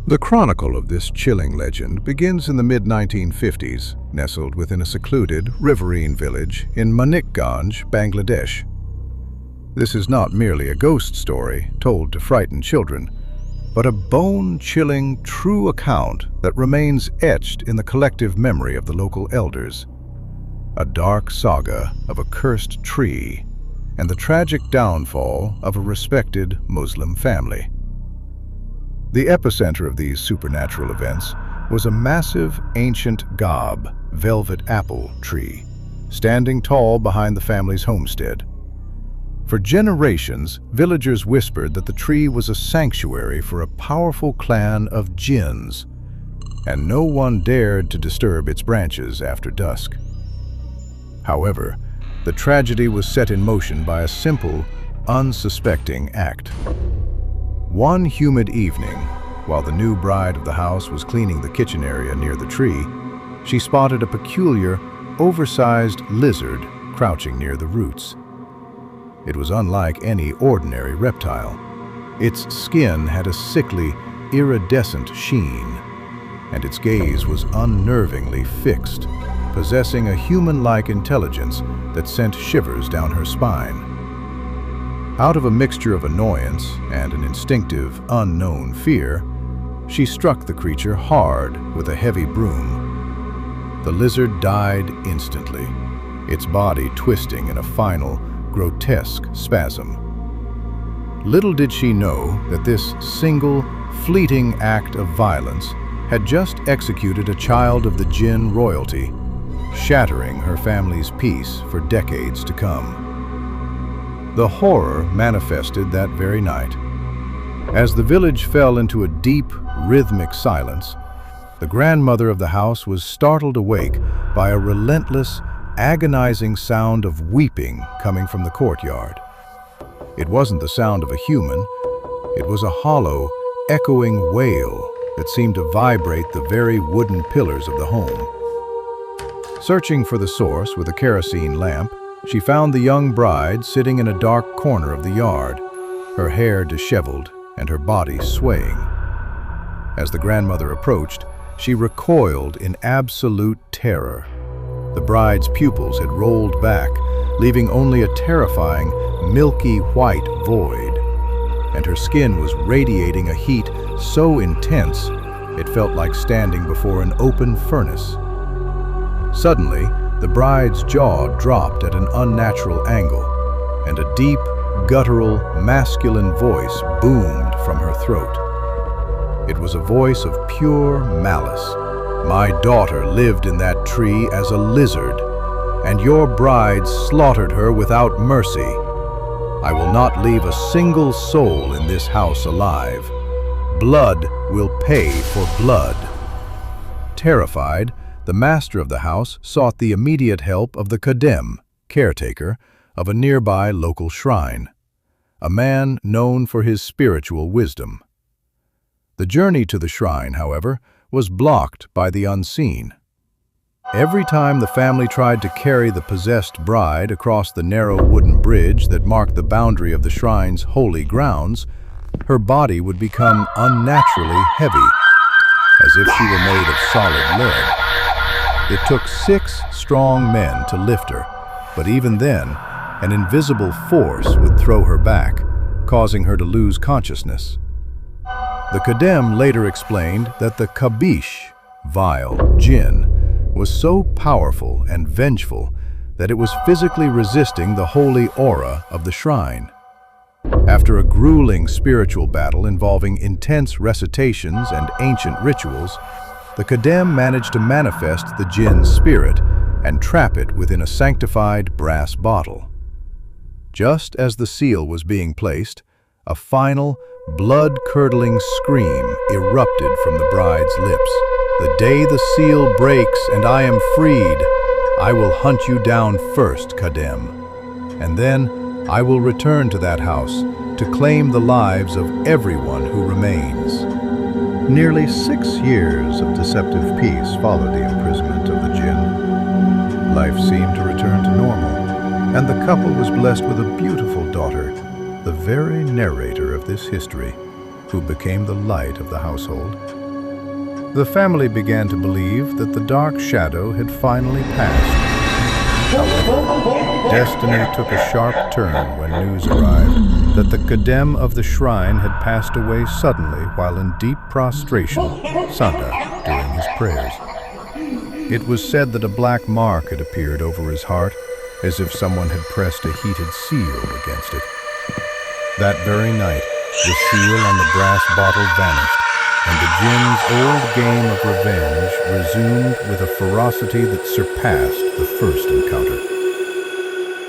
The chronicle of this chilling legend begins in the mid-1950s, nestled within a secluded, riverine village in Manikganj, Bangladesh. This is not merely a ghost story told to frighten children, but a bone-chilling, true account that remains etched in the collective memory of the local elders. A dark saga of a cursed tree and the tragic downfall of a respected Muslim family. The epicenter of these supernatural events was a massive, ancient gob, velvet apple tree, standing tall behind the family's homestead. For generations, villagers whispered that the tree was a sanctuary for a powerful clan of Jinn'S, and no one dared to disturb its branches after dusk. However, the tragedy was set in motion by a simple, unsuspecting act. One humid evening, while the new bride of the house was cleaning the kitchen area near the tree, she spotted a peculiar, oversized lizard crouching near the roots. It was unlike any ordinary reptile. Its skin had a sickly, iridescent sheen, and its gaze was unnervingly fixed, possessing a human-like intelligence that sent shivers down her spine. Out of a mixture of annoyance and an instinctive, unknown fear, she struck the creature hard with a heavy broom. The lizard died instantly, its body twisting in a final, grotesque spasm. Little did she know that this single, fleeting act of violence had just executed a child of the Jinn royalty, shattering her family's peace for decades to come. The horror manifested that very night. As the village fell into a deep, rhythmic silence, the grandmother of the house was startled awake by a relentless, agonizing sound of weeping coming from the courtyard. It wasn't the sound of a human. It was a hollow, echoing wail that seemed to vibrate the very wooden pillars of the home. Searching for the source with a kerosene lamp, she found the young bride sitting in a dark corner of the yard, her hair disheveled and her body swaying. As the grandmother approached, she recoiled in absolute terror. The bride's pupils had rolled back, leaving only a terrifying, milky white void, and her skin was radiating a heat so intense it felt like standing before an open furnace. Suddenly, the bride's jaw dropped at an unnatural angle, and a deep, guttural, masculine voice boomed from her throat. It was a voice of pure malice. "My daughter lived in that tree as a lizard, and your bride slaughtered her without mercy. I will not leave a single soul in this house alive. Blood will pay for blood." Terrified, the master of the house sought the immediate help of the Khadem, caretaker, of a nearby local shrine, a man known for his spiritual wisdom. The journey to the shrine, however, was blocked by the unseen. Every time the family tried to carry the possessed bride across the narrow wooden bridge that marked the boundary of the shrine's holy grounds, her body would become unnaturally heavy, as if she were made of solid lead. It took 6 strong men to lift her, but even then, an invisible force would throw her back, causing her to lose consciousness. The Khadem later explained that the Kabish, vile jinn, was so powerful and vengeful that it was physically resisting the holy aura of the shrine. After a grueling spiritual battle involving intense recitations and ancient rituals, the Khadem managed to manifest the jinn's spirit and trap it within a sanctified brass bottle. Just as the seal was being placed, a final, blood-curdling scream erupted from the bride's lips. "The day the seal breaks and I am freed, I will hunt you down first, Khadem. And then I will return to that house to claim the lives of everyone who remains." Nearly 6 years of deceptive peace followed the imprisonment of the jinn. Life seemed to return to normal, and the couple was blessed with a beautiful daughter, the very narrator of this history. who became the light of the household. The family began to believe that the dark shadow had finally passed. However, destiny took a sharp turn when news arrived that the Kadem of the shrine had passed away suddenly while in deep prostration, Santa, during his prayers. It was said that a black mark had appeared over his heart, as if someone had pressed a heated seal against it. That very night, the seal on the brass bottle vanished, and the Jinn's old game of revenge resumed with a ferocity that surpassed the first encounter.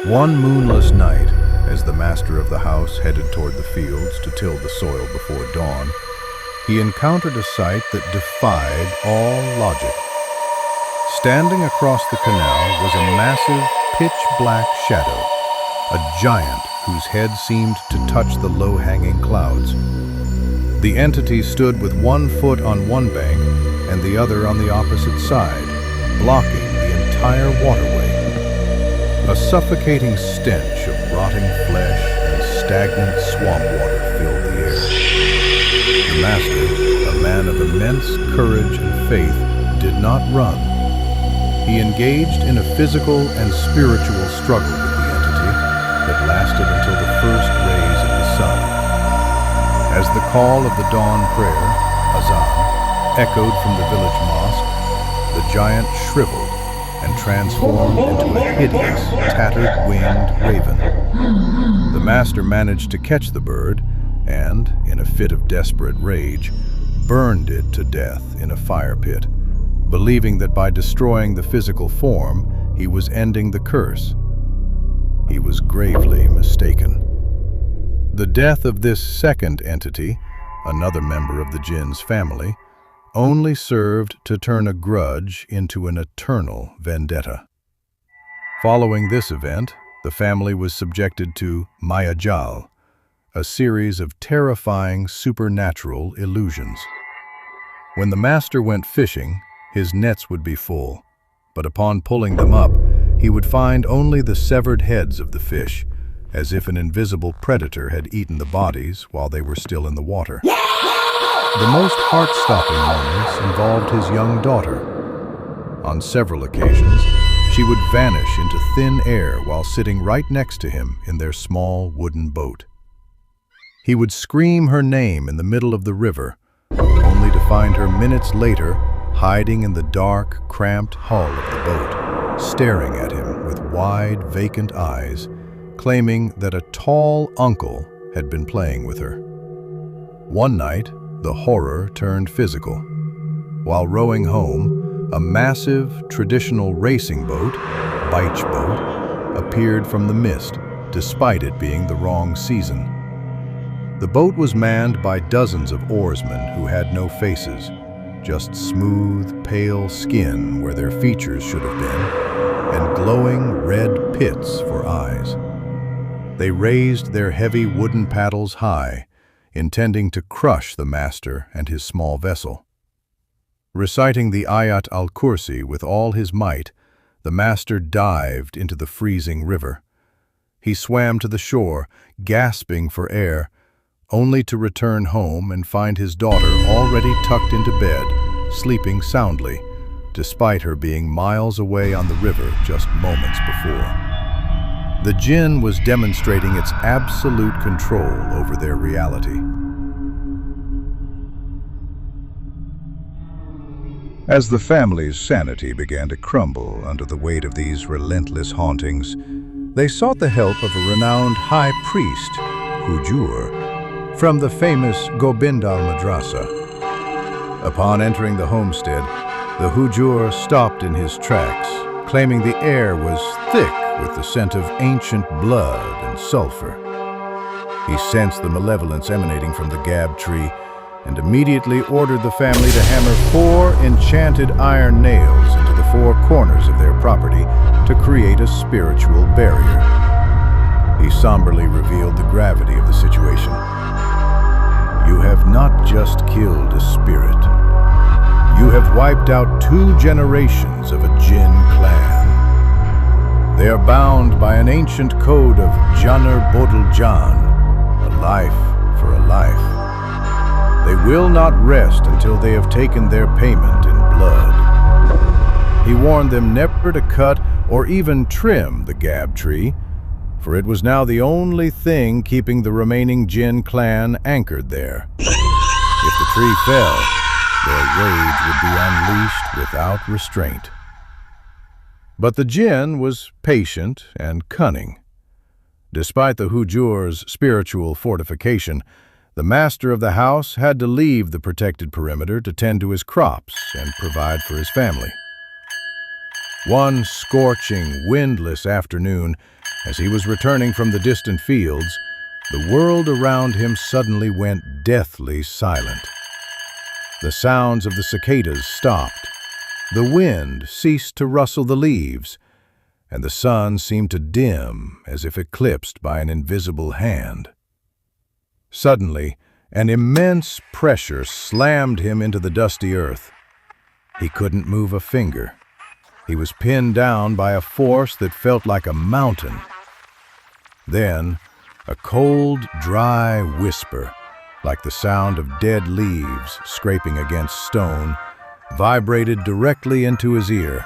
One moonless night, as the master of the house headed toward the fields to till the soil before dawn, he encountered a sight that defied all logic. Standing across the canal was a massive, pitch-black shadow, a giant whose head seemed to touch the low-hanging clouds. The entity stood with one foot on one bank and the other on the opposite side, blocking the entire waterway. A suffocating stench of rotting flesh and stagnant swamp water filled the air. The master, a man of immense courage and faith, did not run. He engaged in a physical and spiritual struggle with the entity that lasted until the first rays of the sun. As the call of the dawn prayer, Azan, echoed from the village mosque, the giant shriveled and transformed into a hideous, tattered winged raven. The master managed to catch the bird and, in a fit of desperate rage, burned it to death in a fire pit, believing that by destroying the physical form, he was ending the curse. He was gravely mistaken. The death of this second entity, another member of the Jinn's family, only served to turn a grudge into an eternal vendetta. Following this event, the family was subjected to Mayajal, a series of terrifying supernatural illusions. When the master went fishing, his nets would be full, but upon pulling them up, he would find only the severed heads of the fish, as if an invisible predator had eaten the bodies while they were still in the water. The most heart-stopping moments involved his young daughter. On several occasions, she would vanish into thin air while sitting right next to him in their small wooden boat. He would scream her name in the middle of the river, only to find her minutes later hiding in the dark, cramped hull of the boat, staring at him with wide, vacant eyes, claiming that a tall uncle had been playing with her. One night, the horror turned physical. While rowing home, a massive, traditional racing boat, beach boat, appeared from the mist, despite it being the wrong season. The boat was manned by dozens of oarsmen who had no faces, just smooth, pale skin where their features should have been, and glowing red pits for eyes. They raised their heavy wooden paddles high, intending to crush the master and his small vessel. Reciting the Ayat al-Kursi with all his might, the master dived into the freezing river. He swam to the shore, gasping for air, only to return home and find his daughter already tucked into bed, sleeping soundly, despite her being miles away on the river just moments before. The Jinn was demonstrating its absolute control over their reality. As the family's sanity began to crumble under the weight of these relentless hauntings, they sought the help of a renowned high priest, Hujur, from the famous Gobindal Madrasa. Upon entering the homestead, the Hujur stopped in his tracks, claiming the air was thick with the scent of ancient blood and sulfur. He sensed the malevolence emanating from the gab tree and immediately ordered the family to hammer 4 enchanted iron nails into the 4 corners of their property to create a spiritual barrier. He somberly revealed the gravity of the situation. You have not just killed a spirit. You have wiped out 2 generations of a Jinn clan. They are bound by an ancient code of Janar Bodal Jan, a life for a life. will not rest until they have taken their payment in blood. He warned them never to cut or even trim the gab tree, for it was now the only thing keeping the remaining Jinn clan anchored there. If the tree fell, their rage would be unleashed without restraint. But the Jinn was patient and cunning. Despite the Hujur's spiritual fortification, the master of the house had to leave the protected perimeter to tend to his crops and provide for his family. One scorching, windless afternoon, as he was returning from the distant fields, the world around him suddenly went deathly silent. The sounds of the cicadas stopped. The wind ceased to rustle the leaves, and the sun seemed to dim as if eclipsed by an invisible hand. Suddenly, an immense pressure slammed him into the dusty earth. He couldn't move a finger. He was pinned down by a force that felt like a mountain. Then, a cold, dry whisper, like the sound of dead leaves scraping against stone, vibrated directly into his ear.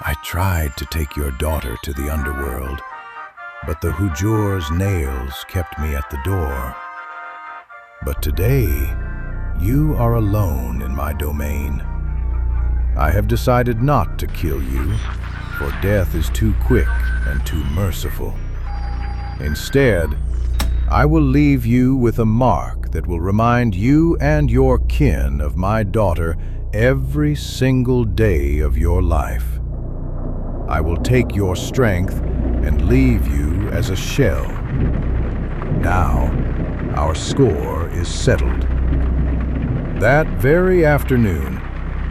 "I tried to take your daughter to the underworld, but the Hujur's nails kept me at the door. But today, you are alone in my domain. I have decided not to kill you, for death is too quick and too merciful. Instead, I will leave you with a mark that will remind you and your kin of my daughter every single day of your life. I will take your strength and leave you as a shell. Now, our score is settled." That very afternoon,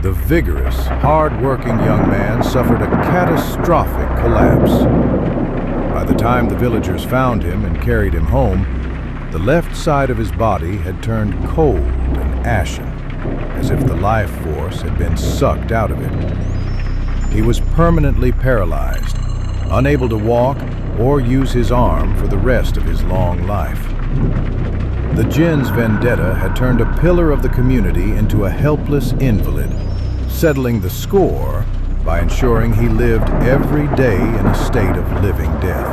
the vigorous, hard-working young man suffered a catastrophic collapse. By the time the villagers found him and carried him home, the left side of his body had turned cold and ashen, as if the life force had been sucked out of it. He was permanently paralyzed, unable to walk or use his arm for the rest of his long life. The Jinn's vendetta had turned a pillar of the community into a helpless invalid, settling the score by ensuring he lived every day in a state of living death.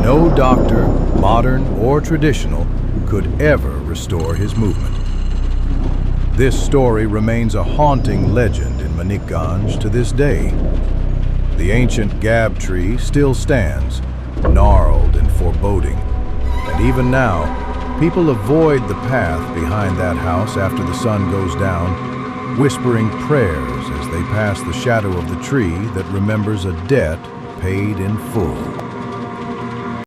No doctor, modern or traditional, could ever restore his movement. This story remains a haunting legend in Manickganj to this day. The ancient gab tree still stands, gnarled and foreboding, and even now, people avoid the path behind that house after the sun goes down, whispering prayers as they pass the shadow of the tree that remembers a debt paid in full.